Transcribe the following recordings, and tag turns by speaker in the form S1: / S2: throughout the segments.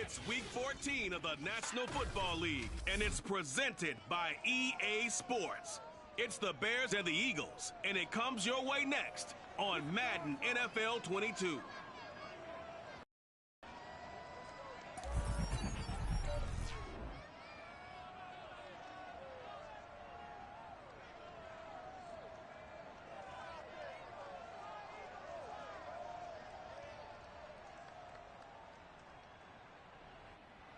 S1: It's Week 14 of the National Football League, and it's presented by EA Sports. It's the Bears and the Eagles, and it comes your way next on Madden NFL 22.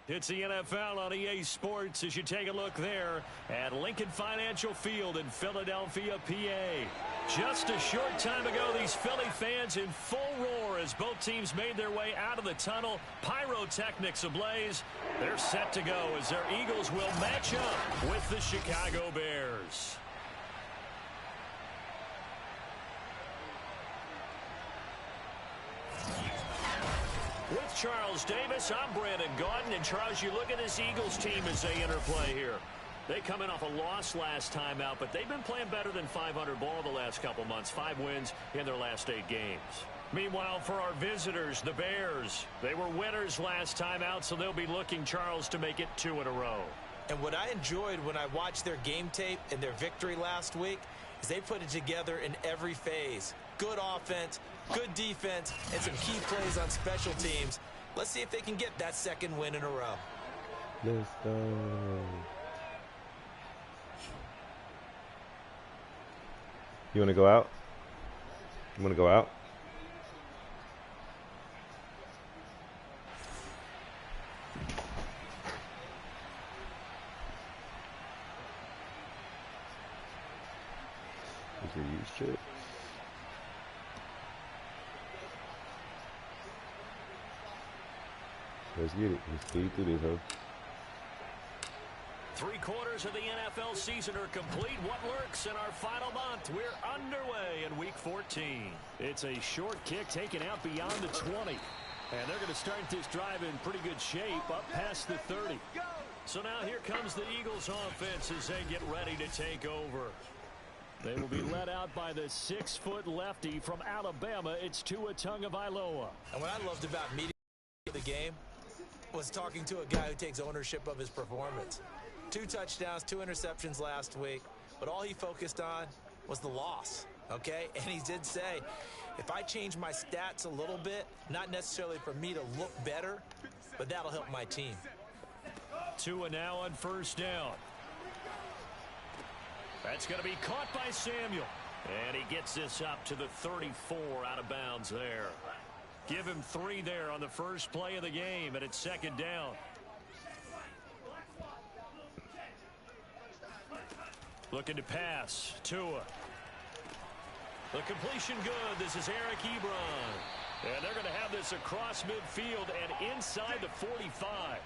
S2: It's the NFL on EA Sports as you take a look there at Lincoln Financial Field in Philadelphia, PA. Just a short time ago, these Philly fans in full roar as both teams made their way out of the tunnel. Pyrotechnics ablaze. They're set to go as their Eagles will match up with the Chicago Bears. With Charles Davis, I'm Brandon Gaudin. And Charles, you look at this Eagles team as they interplay here. They come in off a loss last time out, but they've been playing better than 500 ball the last couple months. 5 wins in their last 8 games. Meanwhile, for our visitors, the Bears, they were winners last time out, so they'll be looking, Charles, to make it 2 in a row.
S3: And what I enjoyed when I watched their game tape and their victory last week is they put it together in every phase. Good offense, good defense, and some key plays on special teams. Let's see if they can get that 2nd win in a row.
S4: Let's go. You want to go out? You want to go out? Is your use chip? Let's get it. Let's speed through this, huh?
S2: 3 quarters of the NFL season are complete. What lurks in our final month? We're underway in Week 14. It's a short kick taken out beyond the 20. And they're going to start this drive in pretty good shape up past the 30. So now here comes the Eagles offense as they get ready to take over. They will be led out by the 6-foot lefty from Alabama. It's Tua Tagovailoa.
S3: And what I loved about meeting the game was talking to a guy who takes ownership of his performance. 2 touchdowns, 2 interceptions last week, but all he focused on was the loss, okay? And he did say, if I change my stats a little bit, not necessarily for me to look better, but that'll help my team.
S2: Tua now on 1st down. That's going to be caught by Samuel. And he gets this up to the 34 out of bounds there. Give him 3 there on the first play of the game, and it's 2nd down. Looking to pass. Tua. The completion good. This is Eric Ebron. And they're going to have this across midfield and inside the 45.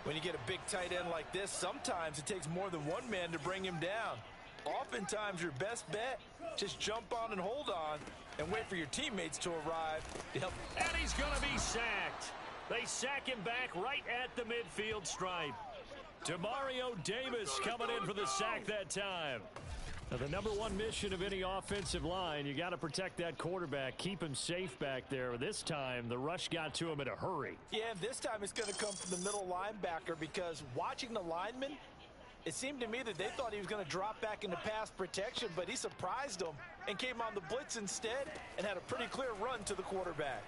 S3: When you get a big tight end like this, sometimes it takes more than one man to bring him down. Oftentimes, your best bet, just jump on and hold on and wait for your teammates to arrive to help.
S2: And he's going to be sacked. They sack him back right at the midfield stripe. Demario Davis coming in for the sack that time. Now, the #1 mission of any offensive line, you got to protect that quarterback, keep him safe back there. This time, the rush got to him in a hurry.
S3: Yeah, this time it's going to come from the middle linebacker because watching the lineman, it seemed to me that they thought he was going to drop back into pass protection, but he surprised them and came on the blitz instead and had a pretty clear run to the quarterback.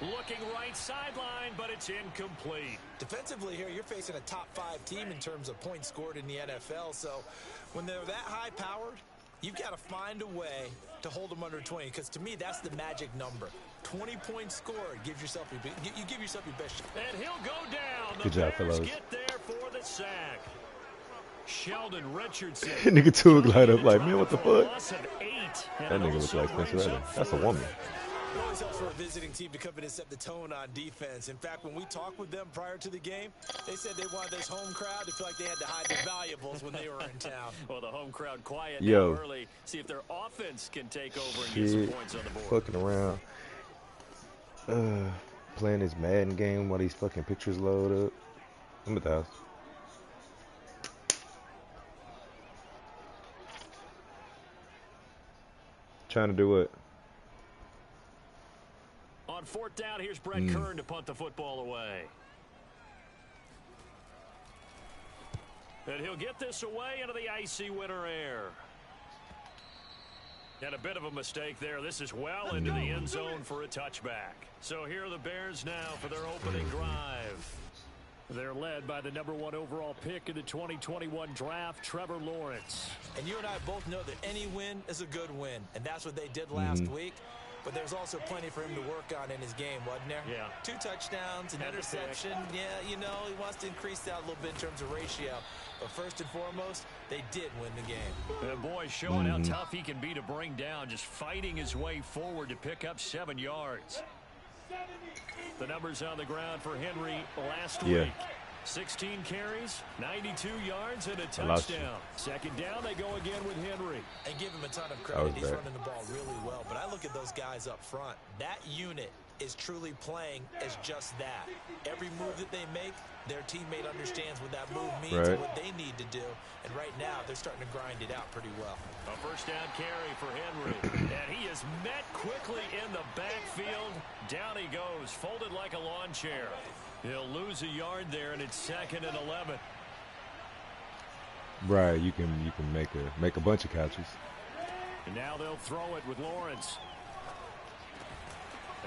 S2: Looking right sideline, but it's incomplete.
S3: Defensively here, you're facing a top 5 team in terms of points scored in the NFL. So when they're that high-powered, you've got to find a way to hold them under 20. Because to me, that's the magic number. 20 points scored. You give yourself your best shot.
S2: And he'll go down.
S4: Good job,
S2: Bears
S4: fellas.
S2: Get there for the sack. Sheldon Richardson.
S4: Nigga Tua glide up like, man, what the fuck?
S2: That
S4: nigga look like Spencer Rattler. That's a woman.
S3: It always helps for a visiting team to come in and set the tone on defense. In fact, when we talked with them prior to the game, they said they wanted this home crowd to feel like they had to hide their valuables when they were in town.
S2: Well, the home crowd quiet
S4: Yo.
S2: now early. See if their offense can take over and get some points on the board.
S4: Fucking around. Playing this Madden game while these fucking pictures load up. I'm at the house. Trying to do what?
S2: on fourth down, here's Brett Kern to punt the football away. And he'll get this away into the icy winter air. And a bit of a mistake there. This is well into the end zone for a touchback. So here are the Bears now for their opening drive. They're led by the #1 overall pick in the 2021 draft, Trevor Lawrence.
S3: And you and I both know that any win is a good win, and that's what they did last week. But there's also plenty for him to work on in his game, wasn't there?
S2: Yeah.
S3: 2 touchdowns, an interception. Yeah, you know, he wants to increase that a little bit in terms of ratio. But first and foremost, they did win the game.
S2: And boy, showing how tough he can be to bring down, just fighting his way forward to pick up 7 yards. The numbers on the ground for Henry last week. 16 carries, 92 yards, and a touchdown. Second down, they go again with Henry.
S3: And give him a ton of credit. He's running the ball really well. But I look at those guys up front. That unit is truly playing as just that. Every move that they make, their teammate understands what that move means and what they need to do. And right now, they're starting to grind it out pretty well.
S2: A first down carry for Henry. And he is met quickly in the backfield. Down he goes, folded like a lawn chair. He'll lose a yard there, and it's 2nd and 11.
S4: Right, you can make a bunch of catches.
S2: And now they'll throw it with Lawrence.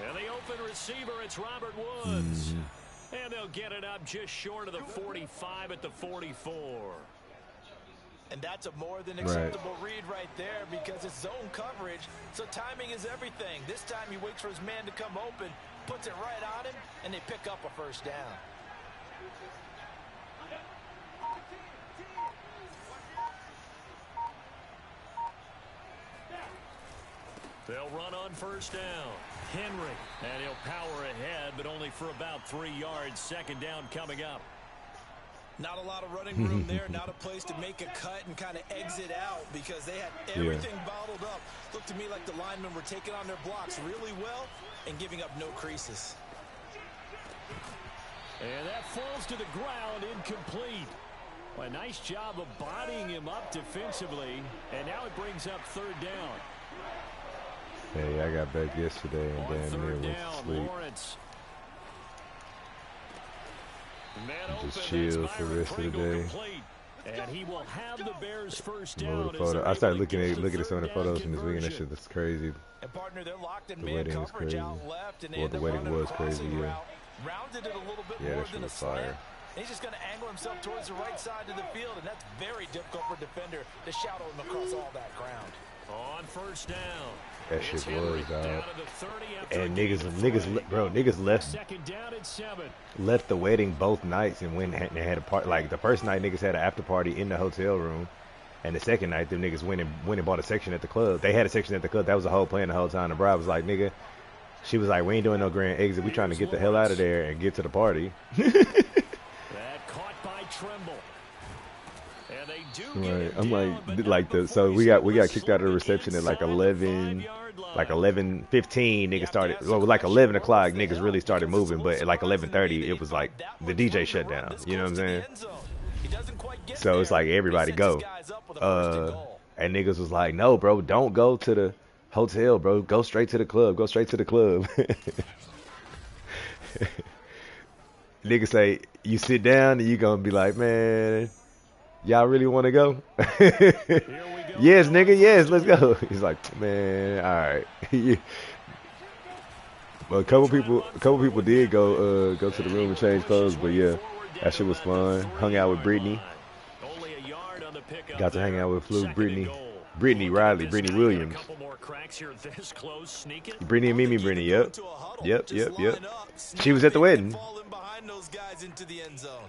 S2: And the open receiver, it's Robert Woods. And they'll get it up just short of the 45 at the 44.
S3: And that's a more than acceptable read right there because it's zone coverage, so timing is everything. This time he waits for his man to come open, puts it right on him, and they pick up a first down.
S2: They'll run on first down. Henry, and he'll power ahead, but only for about 3 yards. Second down coming up.
S3: Not a lot of running room there, not a place to make a cut and kind of exit out because they had everything bottled up. Looked to me like the linemen were taking on their blocks really well and giving up no creases.
S2: And that falls to the ground, incomplete. Well, a nice job of bodying him up defensively, and now it brings up third down.
S4: Hey, I got back yesterday and damn near went to sleep.
S2: Lawrence.
S4: Just chill for the rest of the day.
S2: And he will have the Bears first down.
S4: I started looking at some of the photos from this weekend. That shit was crazy.
S3: And partner, they're locked in
S4: the wedding was crazy. Well, the wedding was crazy, yeah.
S3: Rounded it a little bit
S4: yeah,
S3: more
S4: that
S3: than
S4: shit was
S3: a slant.
S4: fire.
S3: And he's just going to angle himself towards the right side of the field, and that's very difficult for a defender to shadow him across all that ground.
S2: On first down.
S4: That shit was, dog. And niggas left the wedding both nights and went and had a party. Like the first night, niggas had an after party in the hotel room, and the second night, them niggas went and bought a section at the club. They had a section at the club. That was the whole plan the whole time. The bride was like, nigga, she was like, we ain't doing no grand exit. We trying to get the hell out of there and get to the party.
S2: That caught by Trimble. And they do
S4: right. I'm like so we got kicked out of the reception at like 11. Like 11:15, niggas started. Well, like 11 o'clock, niggas really started moving. But at like 11:30, it was like the DJ shut down. You know what I'm saying? So it's like everybody go. And niggas was like, no, bro, don't go to the hotel, bro. Go straight to the club. Go straight to the club. Niggas say you sit down and you gonna be like, man, y'all really want to go? Yes, nigga, yes, let's go. He's like, man, all right. Well, a couple people did go to the room and change clothes, but yeah, that shit was fun. Hung out with Brittany. Got to hang out with Brittany Riley, Brittany Williams. Brittany and Mimi Brittany, yep. She was at the wedding.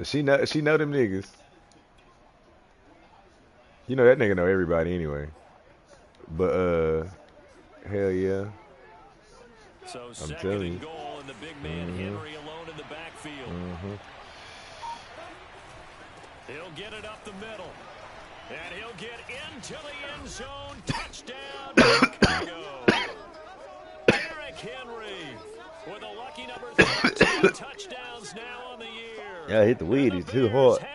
S4: She know them niggas. You know that nigga know everybody anyway. But hell yeah.
S2: So I'm telling you. Goal and the big man Henry alone in the backfield. He'll get it up the middle. And he'll get into the end zone. Touchdown, Chicago. Derrick Henry with a lucky number 13 touchdowns now on the year.
S4: Yeah, hit the weed. He's too hard.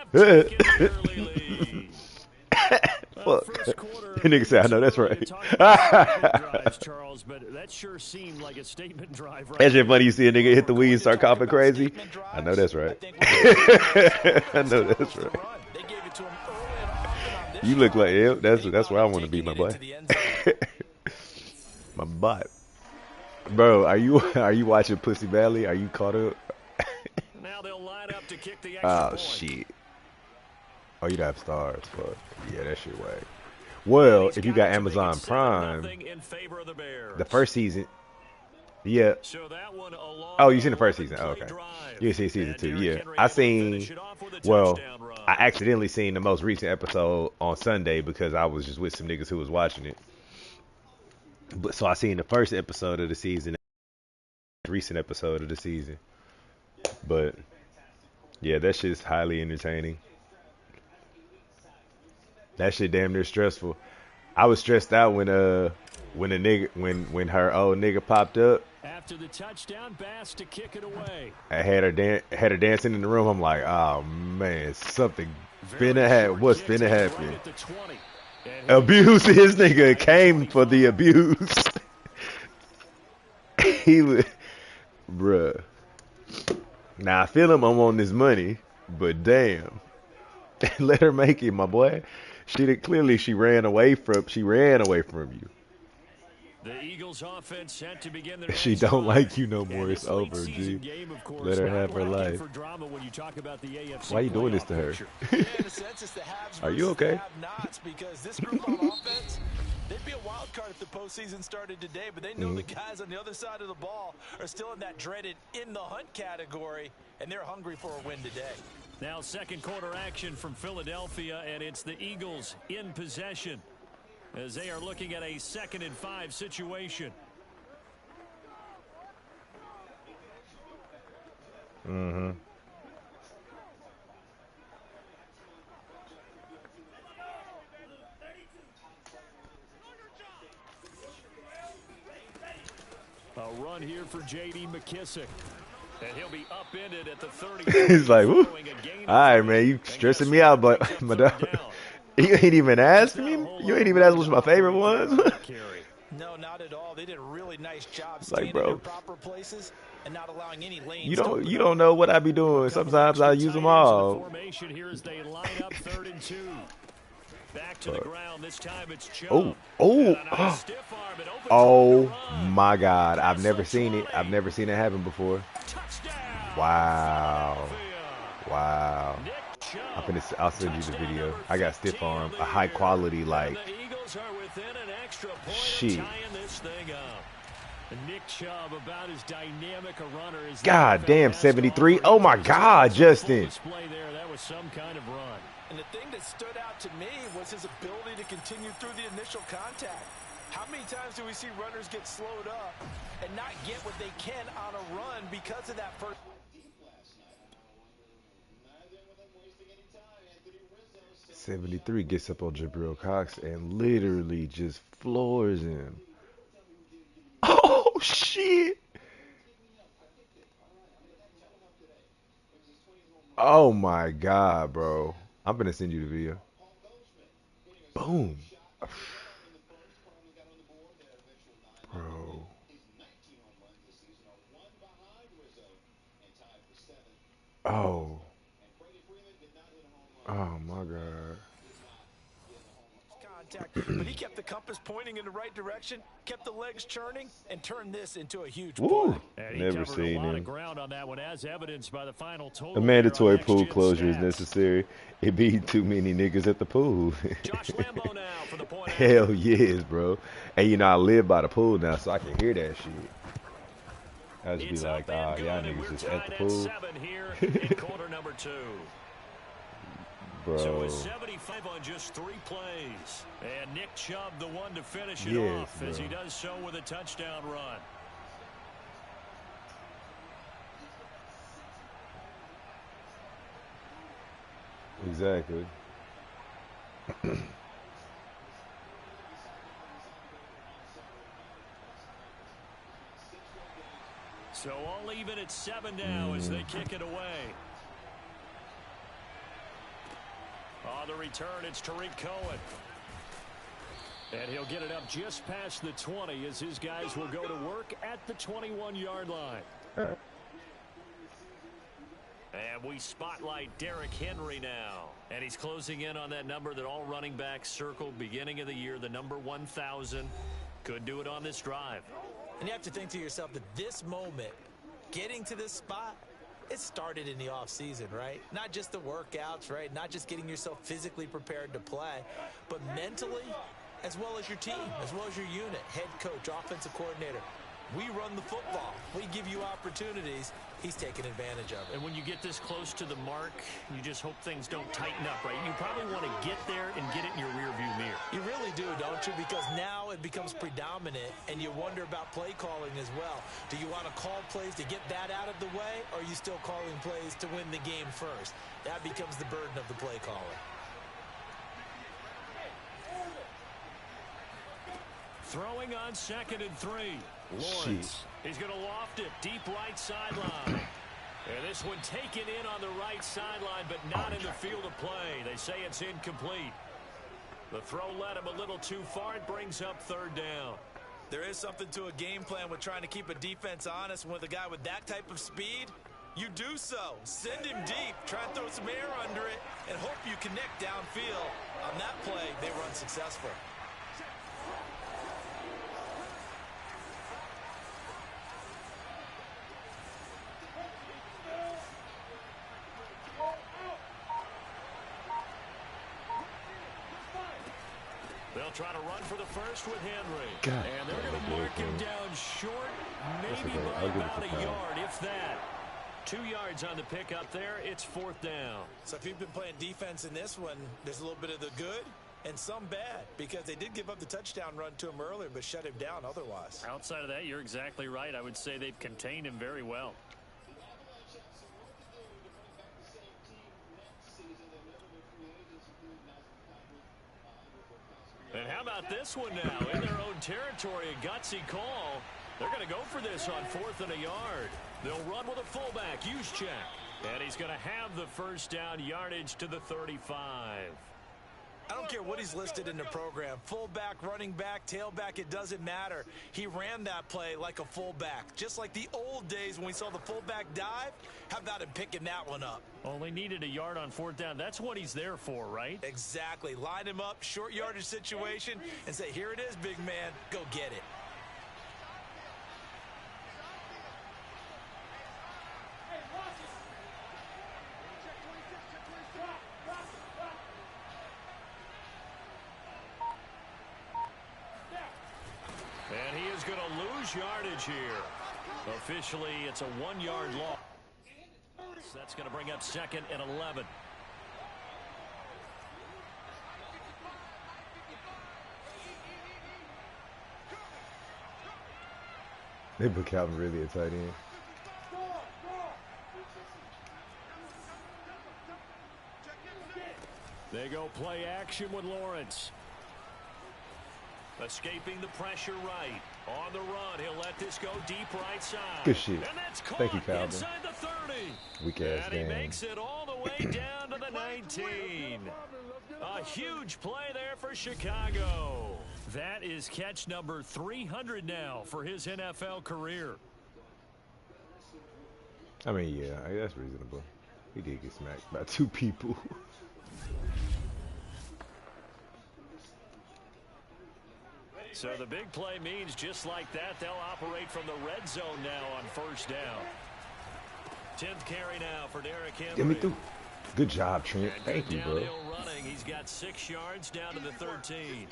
S4: Fuck. Nigga said, I know that's right.
S2: Drives, Charles, but that sure seemed like a statement drive. Right,
S4: that's just funny. You see a nigga hit the weed and start coughing crazy. I know that's right. I know that's right. You look like, yeah, that's where I want to be, my boy. My butt. Bro, are you watching Pussy Valley? Are you caught up?
S2: Now they'll line up to kick the extra point.
S4: Shit. Oh, you'd have stars. Fuck. Yeah, that shit whack. Well, if you got Amazon Prime, the first season. Yeah. Oh, you seen the first season? Oh, okay. You see season 2. Yeah. I seen. Well, I accidentally seen the most recent episode on Sunday because I was just with some niggas who was watching it. But so I seen the first episode of the season, recent episode of the season. But yeah, that shit's highly entertaining. That shit damn near stressful. I was stressed out when her old nigga popped up.
S2: After the touchdown, Bass to kick it away.
S4: I had her dancing in the room. I'm like, oh man, something finna happen. What's finna happen? Abuse his nigga came for the abuse. He was, bruh. Now I feel him. I'm on this money, but damn, let her make it, my boy. She ran away from you.
S2: The Eagles offense set to begin their
S4: she don't like you no more. It's over, G. Let her have her life. Why are you doing this to her? Are you okay?
S3: Because this group on offense, they'd be a wild card if the postseason started today, but they know the guys on the other side of the ball are still in that dreaded in the hunt category, and they're hungry for a win today.
S2: Now second quarter action from Philadelphia, and it's the Eagles in possession as they are looking at a 2nd and 5 situation.
S4: Mm-hmm.
S2: A run here for J.D. McKissick. And he'll be upended at the 30.
S4: He's like, woo. All right, man, you stressing me out, but my dog. You ain't even asked me. You ain't even asked what's my favorite ones.
S3: No, not at all. They did a really nice job
S4: like, bro,
S3: in their proper places and not allowing any lanes.
S4: You don't know what I be doing. Sometimes I use them all.
S2: Formation here as they line up 3rd and 2. Back to the ground. This time it's
S4: oh my God! I've never seen it. I've never seen it happen before. Wow. I'll send you the video. I got stiff arm, a high quality like. Shit.
S2: Nick Chubb, about as dynamic a runner as
S4: God damn, 73. Oh my God, Justin.
S2: That was some kind of run.
S3: And the thing that stood out to me was his ability to continue through the initial contact. How many times do we see runners get slowed up and not get what they can on a run because of that first?
S4: 73 gets up on Jabril Cox and literally just floors him. Oh, shit. Oh, my God, bro. I'm going to send you the video. Boom. Bro. Oh. Oh, my God.
S3: But he kept the compass pointing in the right direction, kept the legs churning, and turned this into a huge
S4: play. Never seen him. A mandatory pool closure is necessary. It be too many niggas at the pool. Hell yes, bro. And you know, I live by the pool now, so I can hear that shit. I just be like, y'all niggas just at the pool. Bro.
S2: So it's 75 on just 3 plays. And Nick Chubb, the one to finish it off, as he does so with a touchdown run.
S4: Exactly.
S2: So all even at 7 now as they kick it away. On the return, it's Tariq Cohen. And he'll get it up just past the 20 as his guys will go to work at the 21-yard line. And we spotlight Derrick Henry now. And he's closing in on that number that all running backs circled beginning of the year, the number 1,000. Could do it on this drive.
S3: And you have to think to yourself that this moment, getting to this spot, it started in the offseason, right? Not just the workouts, right? Not just getting yourself physically prepared to play, but mentally, as well as your team, as well as your unit, head coach, offensive coordinator. We run the football. We give you opportunities. He's taking advantage of it.
S2: And when you get this close to the mark, you just hope things don't tighten up, right? You probably want to get there and get it in your rearview mirror.
S3: You really do, don't you? Because now it becomes predominant, and you wonder about play calling as well. Do you want to call plays to get that out of the way, or are you still calling plays to win the game first? That becomes the burden of the play caller.
S2: Throwing on 2nd and 3. Lawrence. He's going to loft it deep right sideline. And this one taken in on the right sideline, but not in the field of play. They say it's incomplete. The throw led him a little too far. It brings up 3rd down.
S3: There is something to a game plan with trying to keep a defense honest. With a guy with that type of speed, you do so. Send him deep. Try and throw some air under it and hope you connect downfield. On that play, they run successful.
S2: They'll try to run for the first with Henry.
S4: God,
S2: and they're going to mark him down short, maybe by about a yard, if that. 2 yards on the pickup there. It's 4th down.
S3: So if you've been playing defense in this one, there's a little bit of the good and some bad, because they did give up the touchdown run to him earlier, but shut him down otherwise.
S2: Outside of that, you're exactly right. I would say they've contained him very well. And how about this one now? In their own territory, a gutsy call. They're going to go for this on 4th and a yard. They'll run with a fullback, Juszczyk. And he's going to have the first down, yardage to the 35.
S3: I don't care what he's listed in the program. Fullback, running back, tailback, it doesn't matter. He ran that play like a fullback. Just like the old days when we saw the fullback dive. How about him picking that one up?
S2: Only needed a yard on 4th down. That's what he's there for, right?
S3: Exactly. Line him up, short yardage situation, and say, here it is, big man. Go get it.
S2: And he is going to lose yardage here. Officially, it's a 1-yard loss. That's going to bring up 2nd and 11.
S4: They put Calvin really a tight end.
S2: They go play action with Lawrence. Escaping the pressure right. On the run, he'll let this go deep right side.
S4: Good shit.
S2: And that's caught
S4: Thank you, Calvin.
S2: inside the 30.
S4: Weak ass
S2: And he
S4: game.
S2: makes it all the way down to the 19. A huge play there for Chicago. That is catch number 300 now for his NFL career.
S4: I mean, yeah, that's reasonable. He did get smacked by 2 people.
S2: So the big play means just like that, they'll operate from the red zone now on 1st down. 10th carry now for Derrick Henry.
S4: Get me through. Good job, Trent.
S2: And
S4: Thank you, bro.
S2: downhill running. He's got 6 yards down to the 13.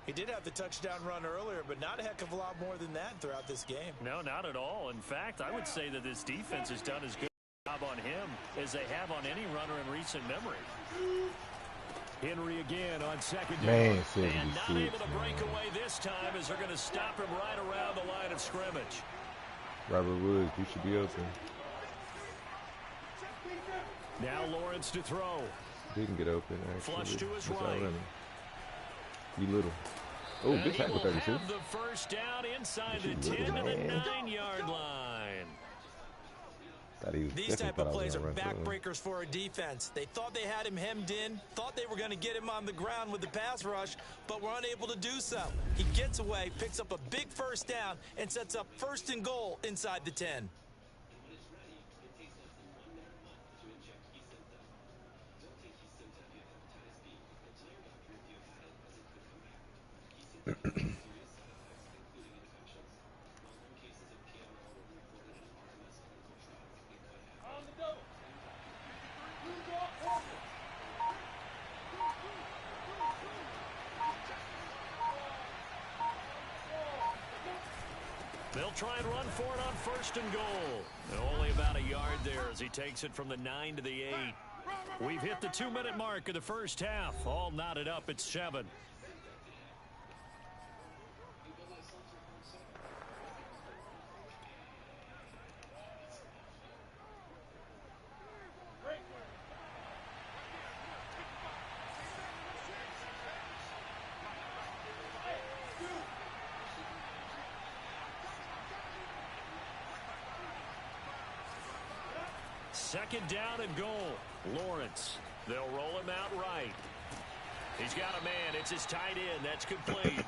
S3: He did have the touchdown run earlier, but not a heck of a lot more than that throughout this game.
S2: No, not at all. In fact, I would say that this defense has done as good a job on him as they have on any runner in recent memory. Henry again on 2nd down.
S4: Man,
S2: and not
S4: 76,
S2: able to break away this time as they're going to stop him right around the line of scrimmage.
S4: Robert Woods, you should be open.
S2: Now Lawrence to throw.
S4: Didn't get open, actually.
S2: Flush to his
S4: That's
S2: right.
S4: all running. You little. Oh,
S2: And
S4: good
S2: he
S4: tackle,
S2: will
S4: 32.
S2: have the first down inside the
S4: You
S2: 10
S4: little
S2: to the
S4: man.
S2: 9-yard line.
S3: These type of plays are backbreakers for a defense. They thought they had him hemmed in, thought they were going to get him on the ground with the pass rush, but were unable to do so. He gets away, picks up a big first down, and sets up 1st and goal inside the 10.
S2: They'll try and run for it on 1st and goal. Only about a yard there as he takes it from the 9 to the 8. We've hit the 2-minute mark of the first half. All knotted up at 7. Second down and goal. Lawrence. They'll roll him out right. He's got a man. It's his tight end. That's complete.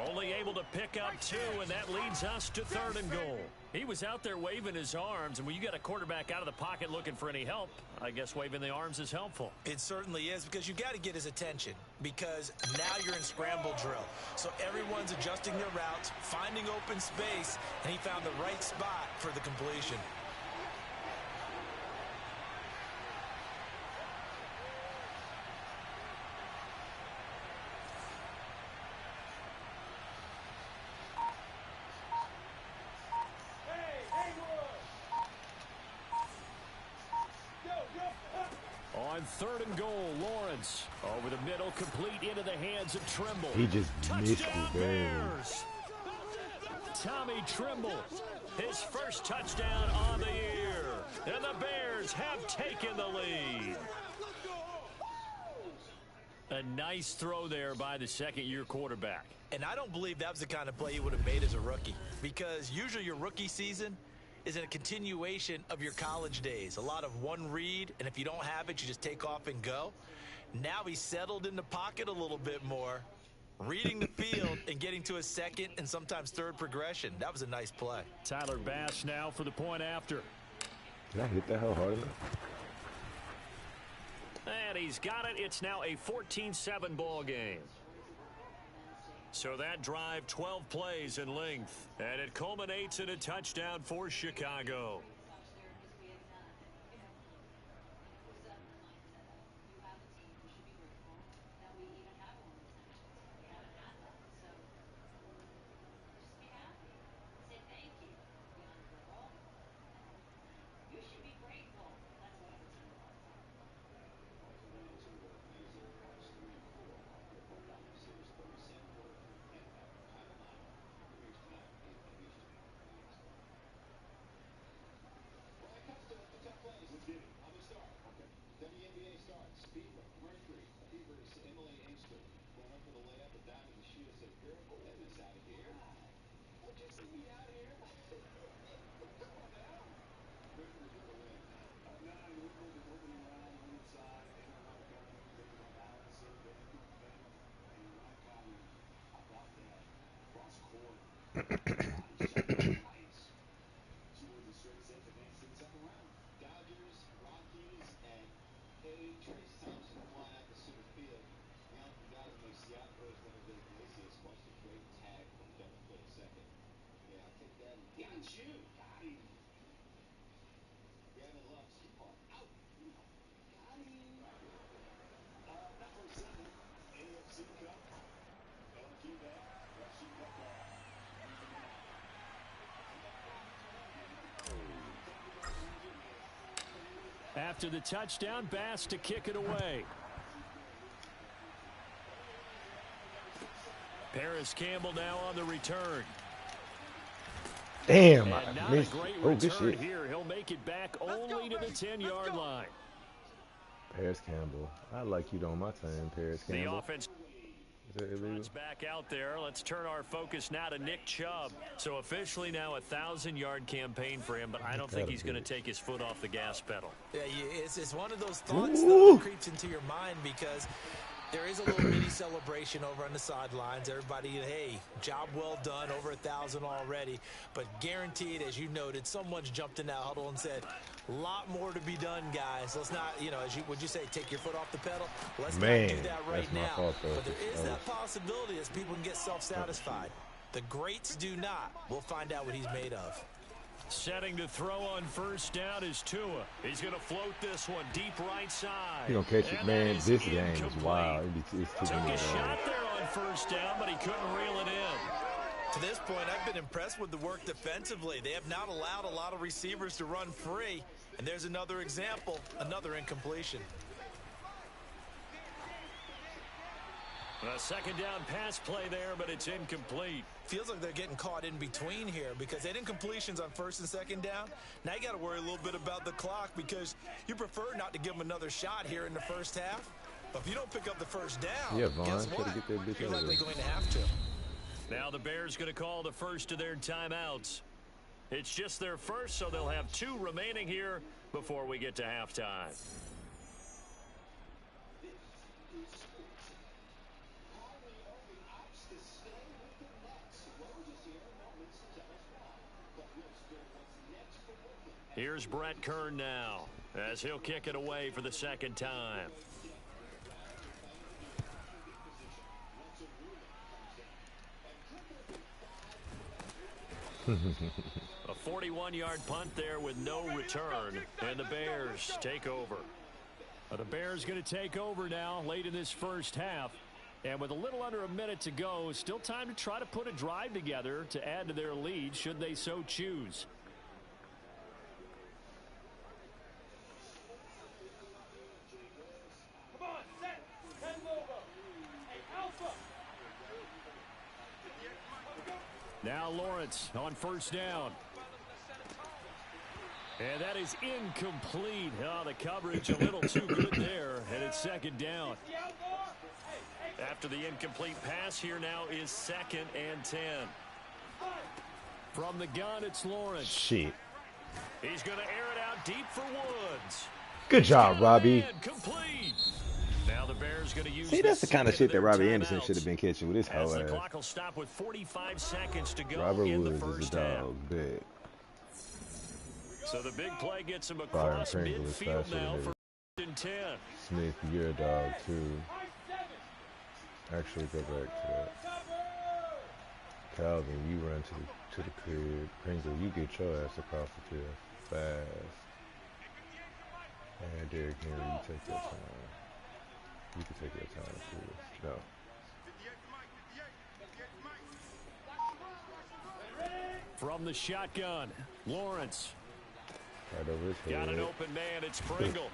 S2: Only able to pick up 2, and that leads us to 3rd and goal. He was out there waving his arms, and when you got a quarterback out of the pocket looking for any help, I guess waving the arms is helpful.
S3: It certainly is, because you got to get his attention, because now you're in scramble drill. So everyone's adjusting their routes, finding open space, and he found the right spot for the completion.
S2: On 3rd and goal, Lawrence over the middle, complete into the hands of Trimble.
S4: He just missed
S2: Touchdown
S4: it, man.
S2: Bears! Tommy Trimble, his first touchdown on the year, and the Bears have taken the lead. A nice throw there by the 2nd-year quarterback.
S3: And I don't believe that was the kind of play he would have made as a rookie, because usually your rookie season is a continuation of your college days. A lot of one read, and if you don't have it, you just take off and go. Now he's settled in the pocket a little bit more, reading the field and getting to his 2nd and sometimes 3rd progression. That was a nice play.
S2: Tyler Bass now for the point after.
S4: Did I hit that hell hard enough?
S2: And he's got it. It's now a 14-7 ball game. So that drive, 12 plays in length, and it culminates in a touchdown for Chicago. After the touchdown, Bass to kick it away. Paris Campbell now on the return.
S4: Damn, I
S2: And not
S4: missed.
S2: a great
S4: Oh, good
S2: return
S4: shit.
S2: here. He'll make it back only to the 10-yard line.
S4: Paris Campbell. I like you on my team, Paris
S2: The
S4: Campbell.
S2: offense.
S4: Is that illegal?
S2: It's back out there. Let's turn our focus now to Nick Chubb. So officially now a 1,000-yard campaign for him, but I don't think he's going to take his foot off the gas pedal.
S3: Yeah, it's one of those thoughts though, that creeps into your mind because there is a little mini celebration over on the sidelines. Everybody, hey, job well done, over 1,000 already. But guaranteed, as you noted, someone's jumped in that huddle and said, a lot more to be done, guys. Let's not, would you say, take your foot off the pedal? Let's not do that right now.
S4: Fault,
S3: but there is that possibility as people can get self-satisfied. The greats do not. We'll find out what he's made of.
S2: Setting to throw on first down is Tua. He's going to float this one deep right side.
S4: He gonna catch it, man. This game is wild. It's
S2: Took a shot there on first down, but he couldn't reel it in.
S3: To this point, I've been impressed with the work defensively. They have not allowed a lot of receivers to run free. And there's another example, another incompletion.
S2: A second down pass play there, but it's incomplete.
S3: Feels like they're getting caught in between here because they had incompletions on first and second down. Now you got to worry a little bit about the clock because you prefer not to give them another shot here in the first half. But if you don't pick up the first down, guess what?
S4: Get that bitch
S3: You're
S4: out of
S3: likely
S4: there.
S3: going to have to.
S2: Now the Bears going to call the first of their timeouts. It's just their first, so they'll have 2 remaining here before we get to halftime. Here's Brett Kern now as he'll kick it away for the second time. A 41-yard punt there with no return, and the Bears take over. The Bears going to take over now late in this first half. And with a little under a minute to go, still time to try to put a drive together to add to their lead should they so choose. Now Lawrence on first down. And that is incomplete. Oh, the coverage a little too good there, and it's second down. After the incomplete pass, here now is 2nd and 10. From the gun, it's Lawrence.
S4: Shit.
S2: He's going to air it out deep for Woods.
S4: Good job, Robbie.
S2: Complete. Now the Bears going to use.
S4: See, that's the kind of shit that Robbie Anderson should have been catching with his
S2: As
S4: whole
S2: the
S4: ass.
S2: clock will stop with 45 seconds to go
S4: Robert
S2: in the
S4: Woods is
S2: first
S4: a
S2: half.
S4: dog. Bet.
S2: So the big play gets him
S4: Byron
S2: across
S4: Pringle is
S2: midfield
S4: faster
S2: now
S4: than
S2: for 10.
S4: Smith, you're a dog too. Actually, go back to that. Calvin, you run to the crib. Pringle, you get your ass across the field fast. And Derrick Henry, you take your time. You can take your time too. No.
S2: From the shotgun, Lawrence.
S4: Right over his head.
S2: Got an open man, it's Pringle.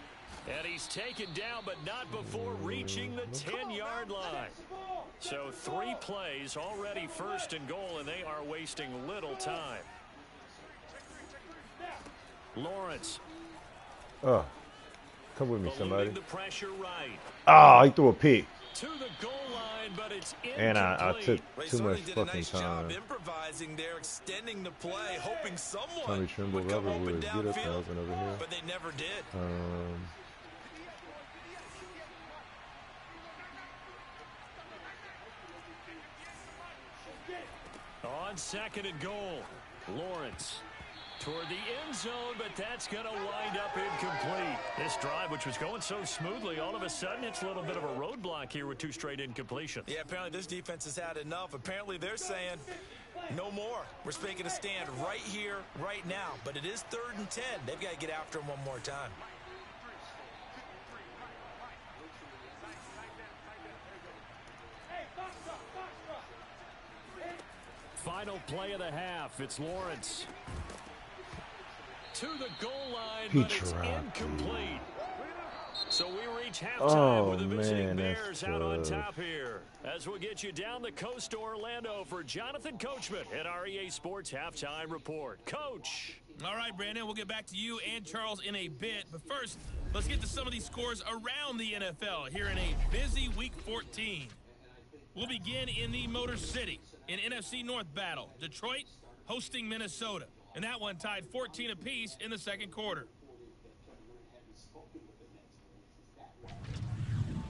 S2: And he's taken down, but not before reaching the 10-yard line. So 3 plays, already first and goal, and they are wasting little time. Lawrence.
S4: Oh, come with me, somebody.
S2: The pressure right.
S4: Oh, he threw a pick.
S2: To the goal line, but it's incomplete.
S4: And I took
S3: They
S4: too much
S3: did a
S4: fucking
S3: nice
S4: time.
S3: job improvising there, extending the play, hoping someone
S4: Tommy Trimble,
S3: would come
S4: Robert
S3: open
S4: Woods, get up,
S3: downfield,
S4: Calvin, over here.
S3: but they never did.
S2: On 2nd and goal, Lawrence toward the end zone, but that's going to wind up incomplete. This drive, which was going so smoothly, all of a sudden it's a little bit of a roadblock here with 2 straight incompletions.
S3: Yeah, apparently this defense has had enough. Apparently they're saying no more. We're making a stand right here, right now. But it is 3rd and 10. They've got to get after him one more time.
S2: Final play of the half. It's Lawrence to the goal line,
S4: He
S2: but it's
S4: tried,
S2: incomplete. So we reach halftime with the visiting
S4: man,
S2: Bears out on
S4: tough.
S2: top here. As we'll get you down the coast to Orlando for Jonathan Coachman at our EA Sports Halftime Report. Coach.
S5: All right, Brandon, we'll get back to you and Charles in a bit. But first, let's get to some of these scores around the NFL here in a busy Week 14. We'll begin in the Motor City in NFC North battle. Detroit hosting Minnesota. And that one tied 14 apiece in the second quarter.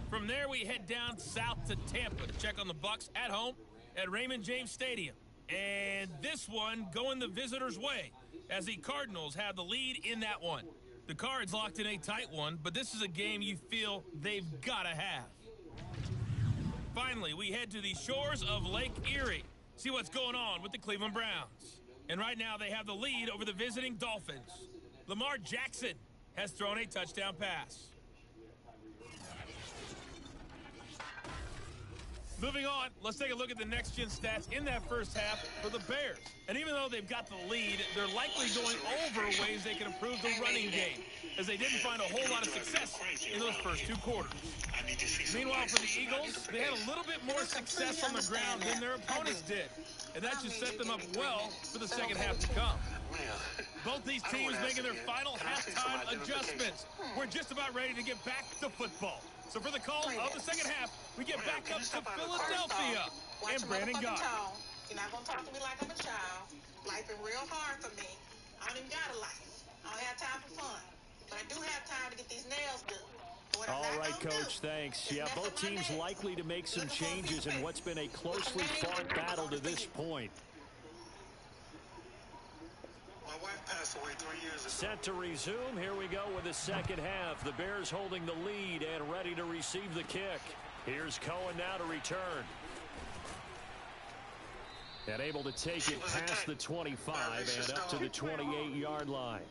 S5: From there, we head down south to Tampa to check on the Bucs at home at Raymond James Stadium. And this one going the visitors' way as the Cardinals have the lead in that one. The Cards locked in a tight one, but this is a game you feel they've got to have. Finally, we head to the shores of Lake Erie. See what's going on with the Cleveland Browns. And right now they have the lead over the visiting Dolphins. Lamar Jackson has thrown a touchdown pass. Moving on, let's take a look at the next-gen stats in that first half for the Bears. And even though they've got the lead, they're likely going over ways they can improve the running game, as they didn't find a whole lot of success in those first two quarters. Meanwhile, for the Eagles, they had a little bit more success on the ground than their opponents did. And that should set them up well for the second half to come. Both these teams making their final halftime adjustments. We're just about ready to get back to football. So for the call of the second half, we get back up to Philadelphia and Brandon Gott.
S6: You're not going to talk to me like I'm a child. Life is real hard for me. I don't even got a life. I don't have time for fun. But I do have time to get these nails done.
S2: All right, Coach, thanks. Yeah, both teams likely to make some changes in what's been a closely fought battle to this point.
S7: My wife passed away 3 years ago.
S2: Set to resume. Here we go with the second half. The Bears holding the lead and ready to receive the kick. Here's Cohen now to return. And able to take it past the 25 and up to the 28-yard line.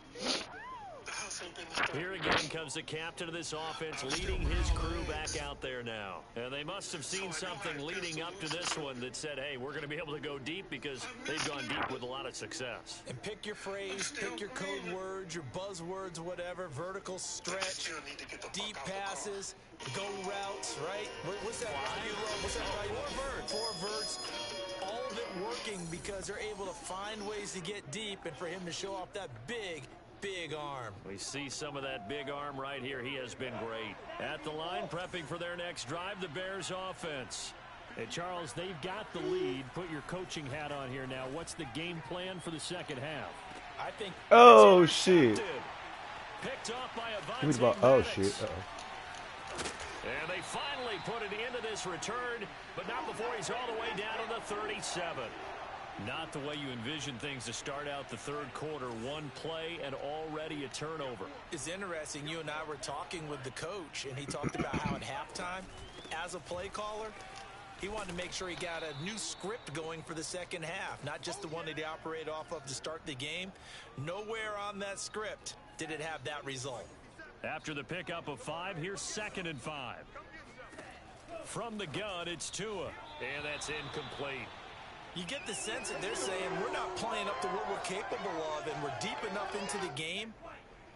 S2: Here again comes the captain of this offense leading his crew back out there now. And they must have seen something leading up to this one that said, hey, we're going to be able to go deep because they've gone deep with a lot of success.
S3: And pick your phrase, pick your code words, your buzzwords, whatever, vertical stretch, deep passes, go routes, right? What's that? What's that? Four verts. All of it working because they're able to find ways to get deep and for him to show off that big arm.
S2: We see some of that big arm right here. He has been great. At the line, prepping for their next drive, the Bears offense. Hey, Charles, they've got the lead. Put your coaching hat on here now. What's the game plan for the second half?
S3: I think.
S4: Oh, shit.
S2: Picked off by a
S4: oh, shit.
S2: And they finally put it into this return, but not before he's all the way down to the 37. Not the way you envision things to start out the third quarter. One play and already a turnover.
S3: It's interesting. You and I were talking with the coach, and he talked about how at halftime, as a play caller, he wanted to make sure he got a new script going for the second half, not just the one that he operated off of to start the game. Nowhere on that script did it have that result.
S2: After the pickup of 5, here's 2nd and 5. From the gun, it's Tua, and that's incomplete.
S3: You get the sense that they're saying we're not playing up to what we're capable of, and we're deep enough into the game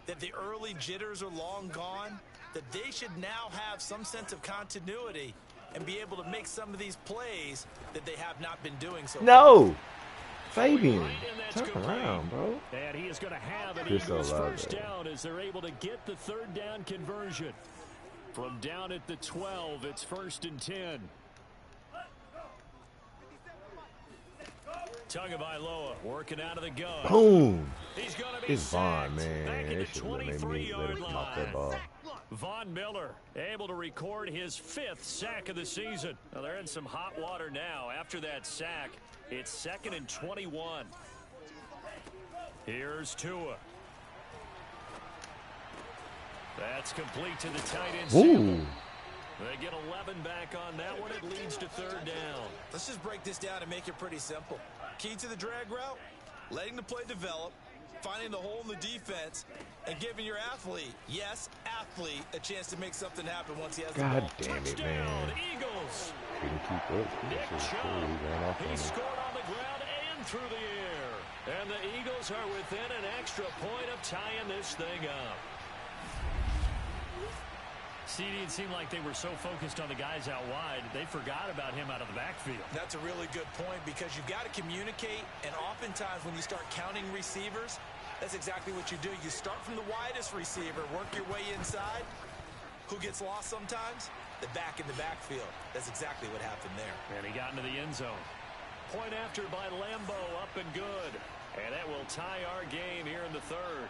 S3: that the early jitters are long gone, that they should now have some sense of continuity and be able to make some of these plays that they have not been doing so far.
S4: No! Fabian, turn around, bro.
S2: And he is going to have an Eagles first down as they're able to get the third down conversion. From down at the 12, it's 1st and 10. Tagovailoa working out of the gun.
S4: Boom.
S2: He's going to be
S4: it's Vaughn, man.
S2: Back
S4: They
S2: at the
S4: should have made me let him off that ball.
S2: Von Miller able to record his 5th sack of the season. Well, they're in some hot water now. After that sack, it's 2nd and 21. Here's Tua. That's complete to the tight end.
S4: Ooh.
S2: They get 11 back on that one. It leads to 3rd down.
S3: Let's just break this down and make it pretty simple. Key to the drag route, letting the play develop, finding the hole in the defense, and giving your athlete, yes, athlete, a chance to make something happen once he has the ball.
S4: God damn it, man.
S2: Eagles.
S4: Couldn't keep up.
S2: Nick Chubb. He scored on the ground and through the air. And the Eagles are within an extra point of tying this thing up. CD, it seemed like they were so focused on the guys out wide, they forgot about him out of the backfield.
S3: That's a really good point because you've got to communicate, and oftentimes when you start counting receivers, that's exactly what you do. You start from the widest receiver, work your way inside. Who gets lost sometimes? the back in the backfield. That's exactly what happened there.
S2: And he got into the end zone. Point after by Lambo, up and good. And that will tie our game here in the third.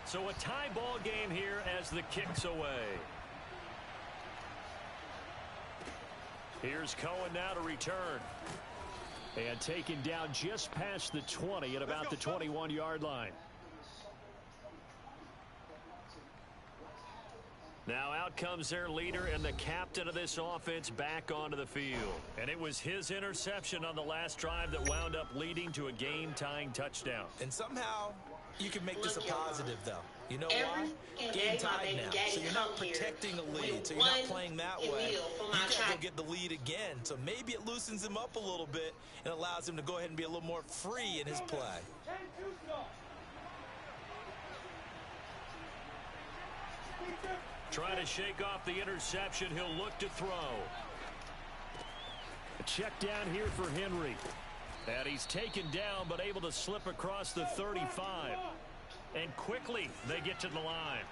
S2: So a tie ball game here as the kick's away. Here's Cohen now to return. And taken down just past the 20 at about the 21-yard line. Now out comes their leader and the captain of this offense back onto the field. And it was his interception on the last drive that wound up leading to a game-tying touchdown.
S3: And somehow you can make this a positive, though. You know why? Game tied now, so you're not protecting a lead, so you're not playing that way. You got to go get the lead again, so maybe it loosens him up a little bit and allows him to go ahead and be a little more free in his play.
S2: Trying to shake off the interception. He'll look to throw. A check down here for Henry. And he's taken down, but able to slip across the 35. And quickly, they get to the line.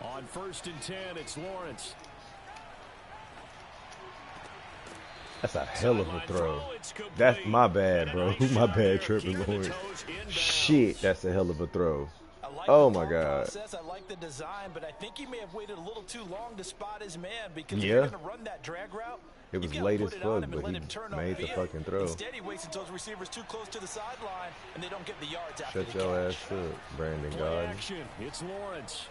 S2: On 1st and 10, it's Lawrence.
S4: That's a hell of a throw. That's my bad, bro. My bad, tripping Lawrence. Shit, that's a hell of a throw. Oh my God.
S3: I like the design, but I think he may have waited a little too long to spot his man, because if you're going to run that drag route,
S4: it was late as fuck, but he made the fucking throw.
S3: Instead, he waits until his receiver's too close to the sideline, and they don't get the yards after the catch.
S4: Shut your ass up, Brandon God.
S2: Action. It's Lawrence.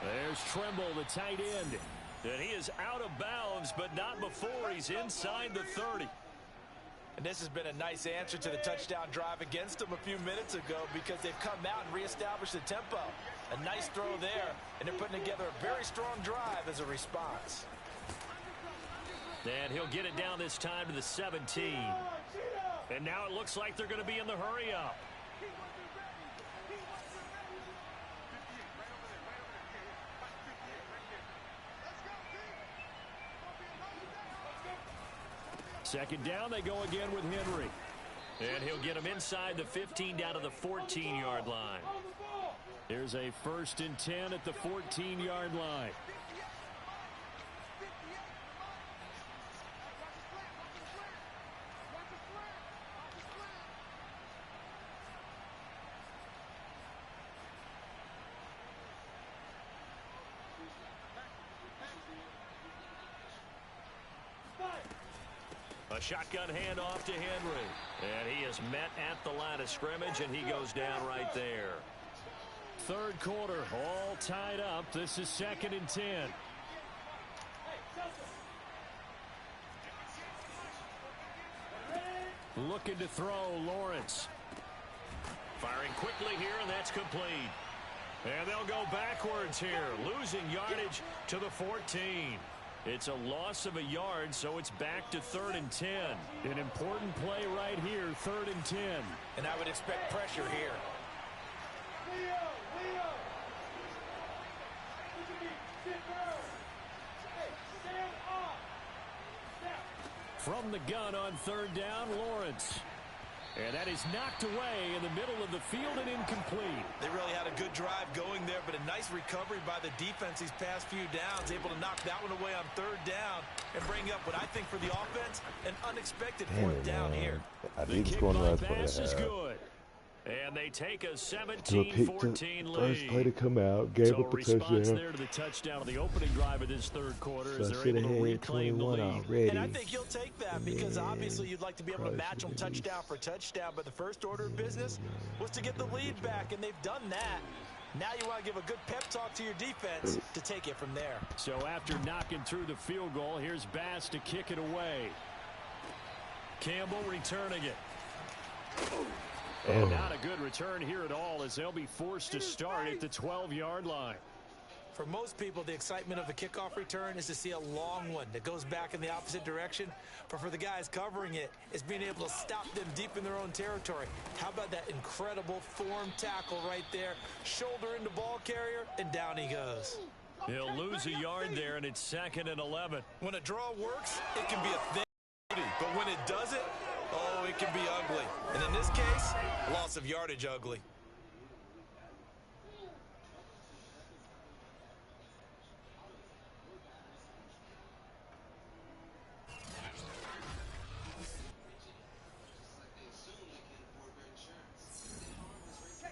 S2: There's Trimble, the tight end. And he is out of bounds, but not before he's inside the 30.
S3: And this has been a nice answer to the touchdown drive against them a few minutes ago, because they've come out and reestablished the tempo. A nice throw there, and they're putting together a very strong drive as a response.
S2: And he'll get it down this time to the 17. And now it looks like they're going to be in the hurry-up. Second down, they go again with Henry. And he'll get him inside the 15 down to the 14-yard line. Here's a 1st and 10 at the 14-yard line. A shotgun handoff to Henry. And he is met at the line of scrimmage, and he goes down right there. Third quarter, all tied up. This is 2nd and 10. Looking to throw, Lawrence. Firing quickly here, and that's complete. And they'll go backwards here, losing yardage to the 14. It's a loss of a yard, so it's back to 3rd and 10. An important play right here, 3rd and 10.
S3: And I would expect pressure here.
S2: From the gun on 3rd down, Lawrence. And that is knocked away in the middle of the field and incomplete.
S3: They really had a good drive going there, but a nice recovery by the defense these past few downs. Able to knock that one away on 3rd down and bring up what I think for the offense, an unexpected 4th down here.
S4: I think it's going right for
S2: pass is good. And they take a 17-14 lead.
S4: First play to come out, gave up a touchdown.
S2: There to the touchdown of the opening drive of this third quarter,
S4: So
S2: as they're able to reclaim the lead.
S4: Already.
S3: And I think you'll take that, because obviously you'd like to be able to match them touchdown for touchdown, but the first order of business was to get the lead back, and they've done that. Now you want to give a good pep talk to your defense to take it from there.
S2: So after knocking through the field goal, here's Bass to kick it away. Campbell returning it. And not a good return here at all, as they'll be forced to start at the 12-yard line.
S3: For most people, the excitement of a kickoff return is to see a long one that goes back in the opposite direction. But for the guys covering it, it's being able to stop them deep in their own territory. How about that incredible form tackle right there? Shoulder into ball carrier, and down he goes.
S2: He'll lose a yard there, and it's 2nd and 11.
S3: When a draw works, it can be a thing. But when it doesn't, oh, it can be ugly. And in this case, loss of yardage ugly.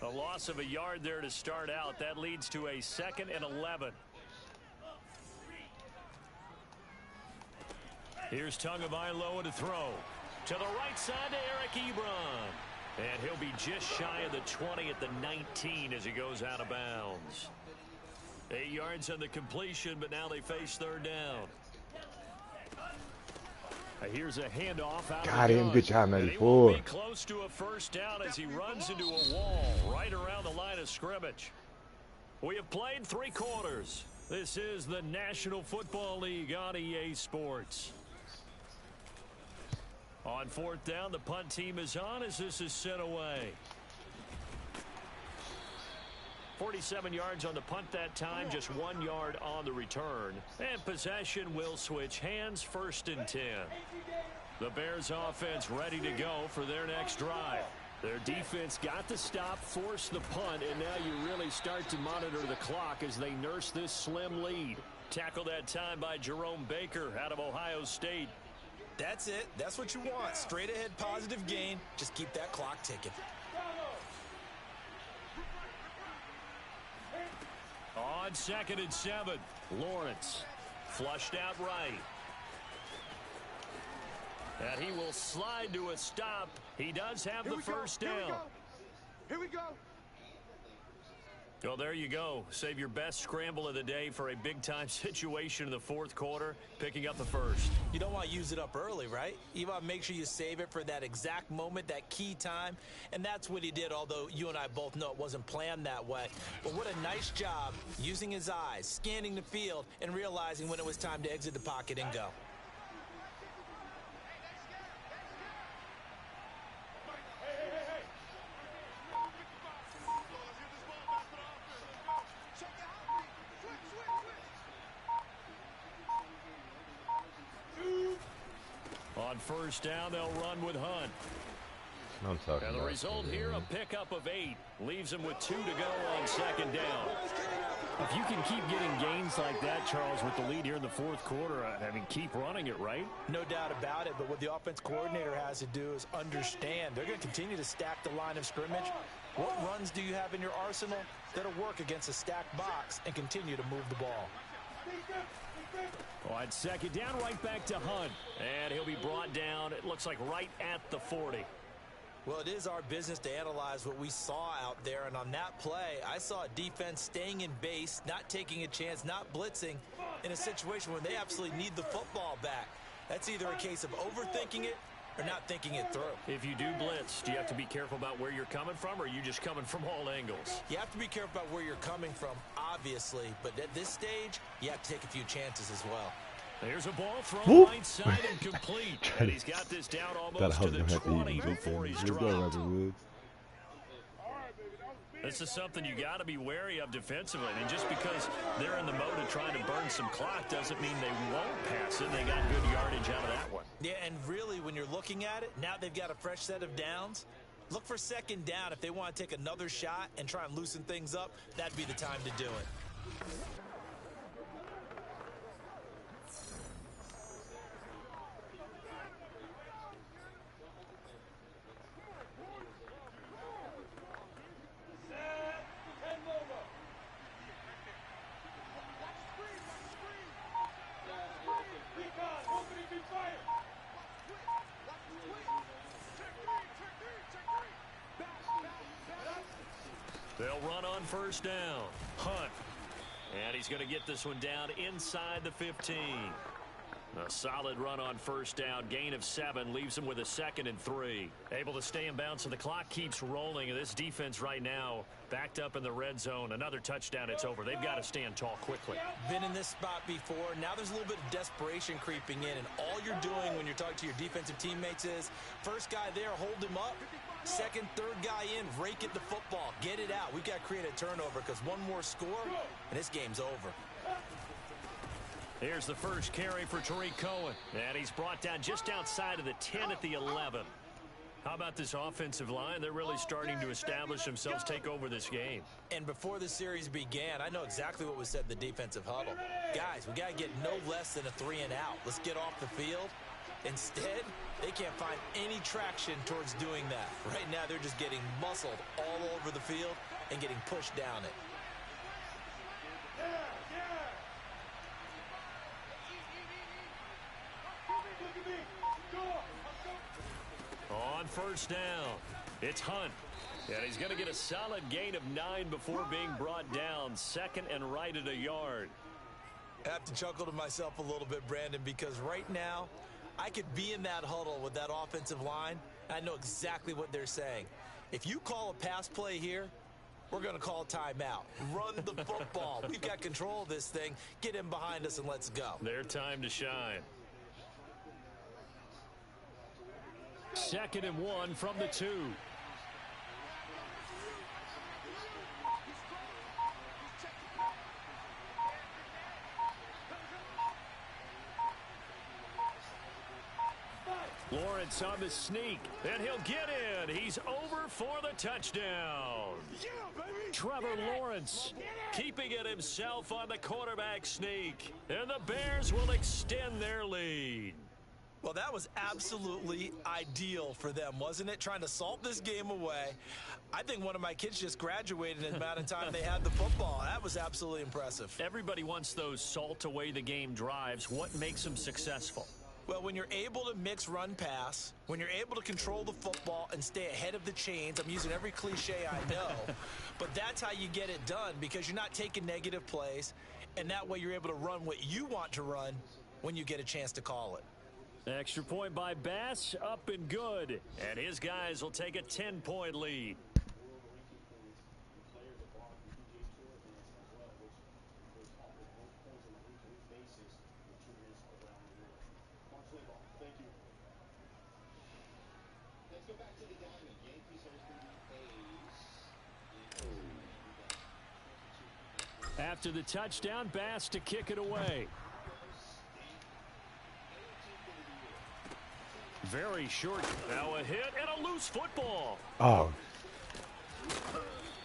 S2: A loss of a yard there to start out. That leads to a 2nd and 11. Here's Tagovailoa to throw. To the right side to Eric Ebron. And he'll be just shy of the 20 at the 19 as he goes out of bounds. 8 yards on the completion, but now they face 3rd down. Here's a handoff out
S4: Got
S2: of the
S4: him.
S2: gun.
S4: Good job,
S2: And he will
S4: 94.
S2: be close to a 1st down as he runs into a wall right around the line of scrimmage. We have played 3 quarters. This is the National Football League on EA Sports. On 4th down, the punt team is on as this is sent away. 47 yards on the punt that time, just 1 yard on the return. And possession will switch hands, 1st and 10. The Bears offense ready to go for their next drive. Their defense got the stop, forced the punt, and now you really start to monitor the clock as they nurse this slim lead. Tackled that time by Jerome Baker out of Ohio State.
S3: That's it. That's what you want. Straight ahead positive gain. Just keep that clock ticking.
S2: On 2nd and 7, Lawrence flushed out right. And he will slide to a stop. He does have the 1st down.
S7: Here we go.
S2: Well, there you go. Save your best scramble of the day for a big-time situation in the 4th quarter, picking up the 1st.
S3: You don't want to use it up early, right? You want to make sure you save it for that exact moment, that key time. And that's what he did, although you and I both know it wasn't planned that way. But what a nice job using his eyes, scanning the field, and realizing when it was time to exit the pocket and go.
S2: On 1st down, they'll run with Hunt.
S4: I'm talking
S2: And the
S4: about
S2: result here, a pickup of 8. Leaves him with 2 to go on 2nd down. If you can keep getting gains like that, Charles, with the lead here in the 4th quarter, I mean, keep running it, right?
S3: No doubt about it, but what the offense coordinator has to do is understand. They're going to continue to stack the line of scrimmage. What runs do you have in your arsenal that'll work against a stacked box and continue to move the ball?
S2: On 2nd down, right back to Hunt. And he'll be brought down, it looks like right at the 40.
S3: Well, it is our business to analyze what we saw out there, and on that play, I saw a defense staying in base, not taking a chance, not blitzing in a situation where they absolutely need the football back. That's either a case of overthinking it or not thinking it through.
S2: If you do blitz, do you have to be careful about where you're coming from, or are you just coming from all angles?
S3: You have to be careful about where you're coming from, obviously, but at this stage, you have to take a few chances as well.
S2: There's a ball thrown right side and complete. And he's got this down almost to the 20 before he's dropped. This is something you got to be wary of defensively. And just because they're in the mode of trying to burn some clock doesn't mean they won't pass it. They got good yardage out of that one.
S3: Yeah, and really, when you're looking at it, now they've got a fresh set of downs. Look for 2nd down. If they want to take another shot and try and loosen things up, that'd be the time to do it.
S2: They'll run on 1st down. Hunt. And he's going to get this one down inside the 15. A solid run on first down. Gain of 7 leaves him with a 2nd and 3. Able to stay in bounds, so the clock keeps rolling. And this defense right now backed up in the red zone. Another touchdown, it's over. They've got to stand tall quickly.
S3: Been in this spot before. Now there's a little bit of desperation creeping in. And all you're doing when you're talking to your defensive teammates is, first guy there, hold him up. Second, third guy in, rake at the football. Get it out. We've got to create a turnover because one more score, and this game's over.
S2: Here's the first carry for Tariq Cohen. And he's brought down just outside of the 10 at the 11. How about this offensive line? They're really starting to establish themselves, take over this game.
S3: And before the series began, I know exactly what was said in the defensive huddle. Guys, we got to get no less than a 3 and out. Let's get off the field. Instead, they can't find any traction towards doing that. Right now, they're just getting muscled all over the field and getting pushed down it.
S2: On first down, it's Hunt. And he's going to get a solid gain of 9 before being brought down. 2nd and right at a yard.
S3: I have to chuckle to myself a little bit, Brandon, because right now, I could be in that huddle with that offensive line, and I know exactly what they're saying. If you call a pass play here, we're going to call a timeout. Run the football. We've got control of this thing. Get in behind us and let's go.
S2: Their time to shine. 2nd and 1 from the 2. Lawrence on the sneak, and he'll get in. He's over for the touchdown. Trevor Lawrence keeping it himself on the quarterback sneak, and the Bears will extend their lead.
S3: Well, that was absolutely ideal for them, wasn't it? Trying to salt this game away. I think one of my kids just graduated in the amount of time they had the football. That was absolutely impressive.
S2: Everybody wants those salt away the game drives. What makes them successful?
S3: Well, when you're able to mix run-pass, when you're able to control the football and stay ahead of the chains, I'm using every cliche I know, but that's how you get it done because you're not taking negative plays, and that way you're able to run what you want to run when you get a chance to call it.
S2: Extra point by Bass, up and good. And his guys will take a 10-point lead. After the touchdown, Bass to kick it away. Very short. Now a hit and a loose football.
S4: Oh.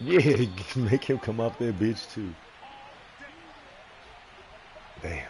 S4: Yeah, make him come off that bitch too. Damn.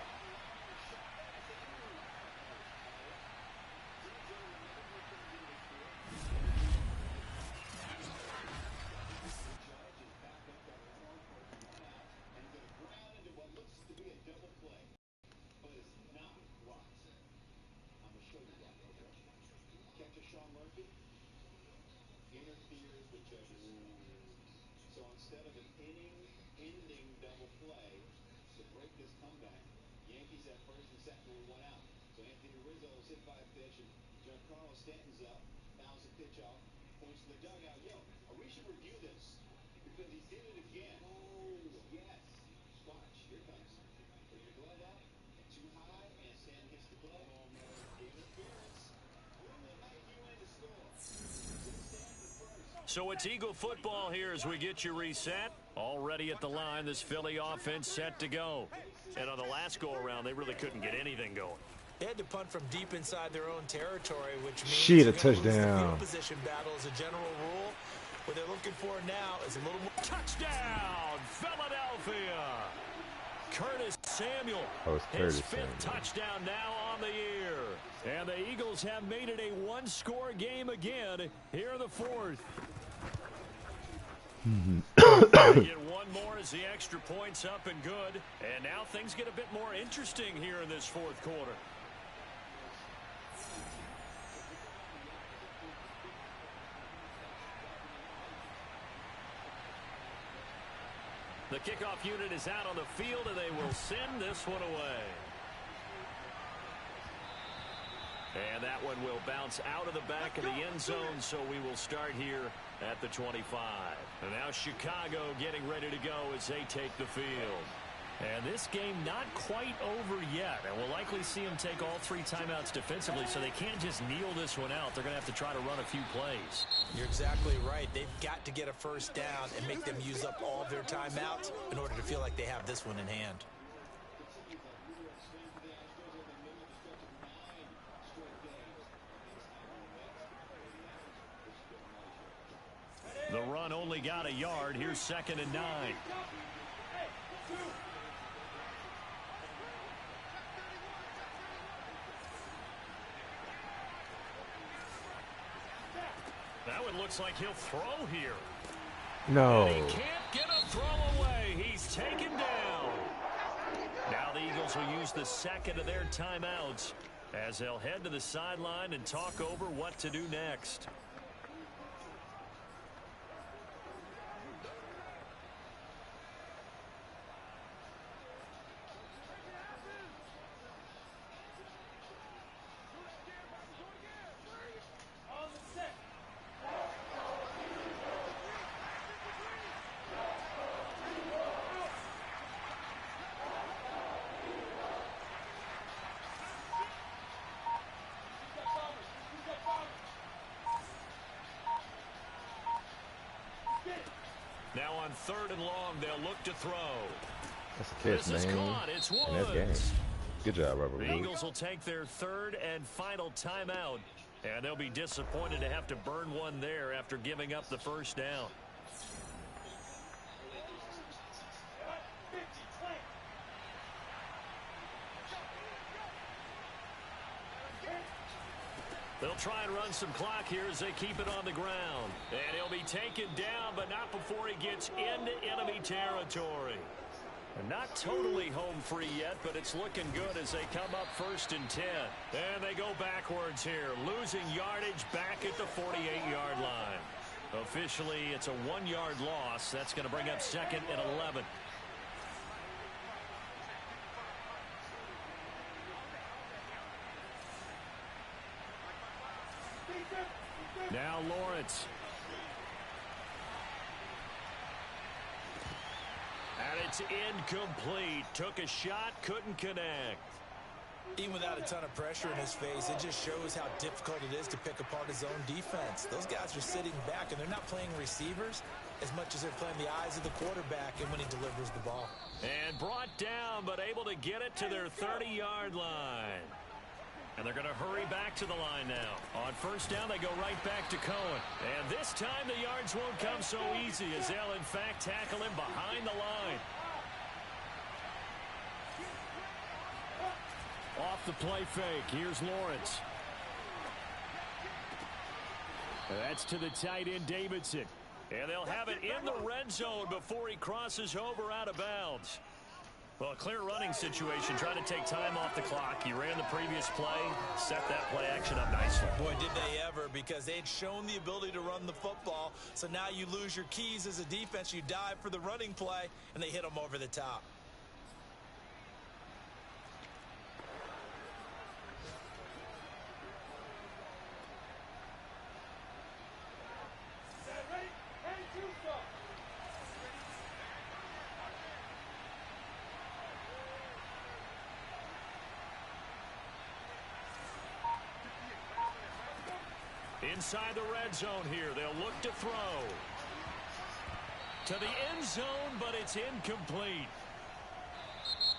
S2: So it's Eagle football here as we get you reset. Already at the line, this Philly offense set to go. And on the last go-around, they really couldn't get anything going.
S3: They had to punt from deep inside their own territory, which means
S4: shit, a touchdown.
S3: Field position battle is a general rule. What they're looking for now is a little more.
S2: Touchdown, Philadelphia! Curtis Samuel,
S4: Curtis
S2: his 5th touchdown now on the year. And the Eagles have made it a one-score game again here in the 4th. Get one more as the extra point's up and good. And now things get a bit more interesting here in this 4th quarter. The kickoff unit is out on the field, and they will send this one away. And that one will bounce out of the back of the end zone, so we will start here at the 25. And now Chicago getting ready to go as they take the field. And this game not quite over yet. And we'll likely see them take all 3 timeouts defensively, so they can't just kneel this one out. They're going to have to try to run a few plays.
S3: You're exactly right. They've got to get a first down and make them use up all of their timeouts in order to feel like they have this one in hand.
S2: The run only got a yard. Here's 2nd and 9. That one looks like he'll throw here.
S4: No.
S2: And he can't get a throw away. He's taken down. Now the Eagles will use the 2nd of their timeouts as they'll head to the sideline and talk over what to do next. Now on 3rd and long, they'll look to throw.
S4: That's a catch,
S2: This is
S4: man.
S2: caught. It's
S4: And that's game.
S2: Woods.
S4: Good job, Robert
S2: The
S4: Woods.
S2: Eagles will take their 3rd and final timeout, and they'll be disappointed to have to burn one there after giving up the first down. They'll try and run some clock here as they keep it on the ground. And he'll be taken down, but not before he gets into enemy territory. And not totally home free yet, but it's looking good as they come up 1st and 10. And they go backwards here, losing yardage back at the 48-yard line. Officially, it's a 1-yard loss. That's going to bring up 2nd and 11. Now Lawrence. And it's incomplete. Took a shot, couldn't connect.
S3: Even without a ton of pressure in his face, it just shows how difficult it is to pick apart his own defense. Those guys are sitting back, and they're not playing receivers as much as they're playing the eyes of the quarterback and when he delivers the ball.
S2: And brought down, but able to get it to their 30-yard line. And they're going to hurry back to the line now. On 1st down, they go right back to Cohen. And this time, the yards won't come so easy as they'll, in fact, tackle him behind the line. Off the play fake. Here's Lawrence. That's to the tight end, Davidson. And they'll have it in the red zone before he crosses over out of bounds. Well, a clear running situation, trying to take time off the clock. He ran the previous play, set that play action up nicely.
S3: Boy, did they ever, because they'd shown the ability to run the football. So now you lose your keys as a defense. You dive for the running play, and they hit them over the top.
S2: Inside the red zone here, they'll look to throw. To the end zone, but it's incomplete.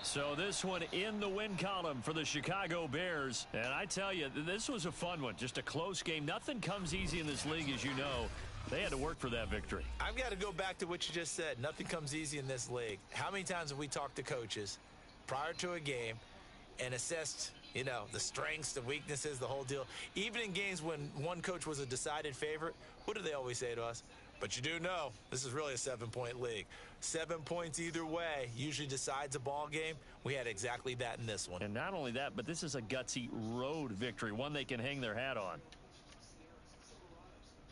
S2: So this one in the win column for the Chicago Bears. And I tell you, this was a fun one. Just a close game. Nothing comes easy in this league, as you know. They had to work for that victory.
S3: I've got to go back to what you just said. Nothing comes easy in this league. How many times have we talked to coaches prior to a game and assessed, you know, the strengths, the weaknesses, the whole deal? Even in games when one coach was a decided favorite, what do they always say to us? But you do know, this is really a 7-point league. 7 points either way usually decides a ball game. We had exactly that in this one.
S2: And not only that, but this is a gutsy road victory, one they can hang their hat on.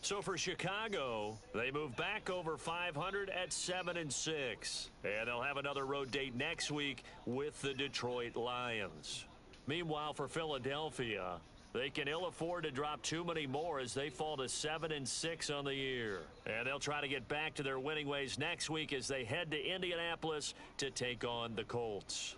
S2: So for Chicago, they move back over 500 at 7-6. And they'll have another road date next week with the Detroit Lions. Meanwhile, for Philadelphia, They can ill afford to drop too many more as they fall to 7-6 on the year. And they'll try to get back to their winning ways next week as they head to Indianapolis to take on the Colts.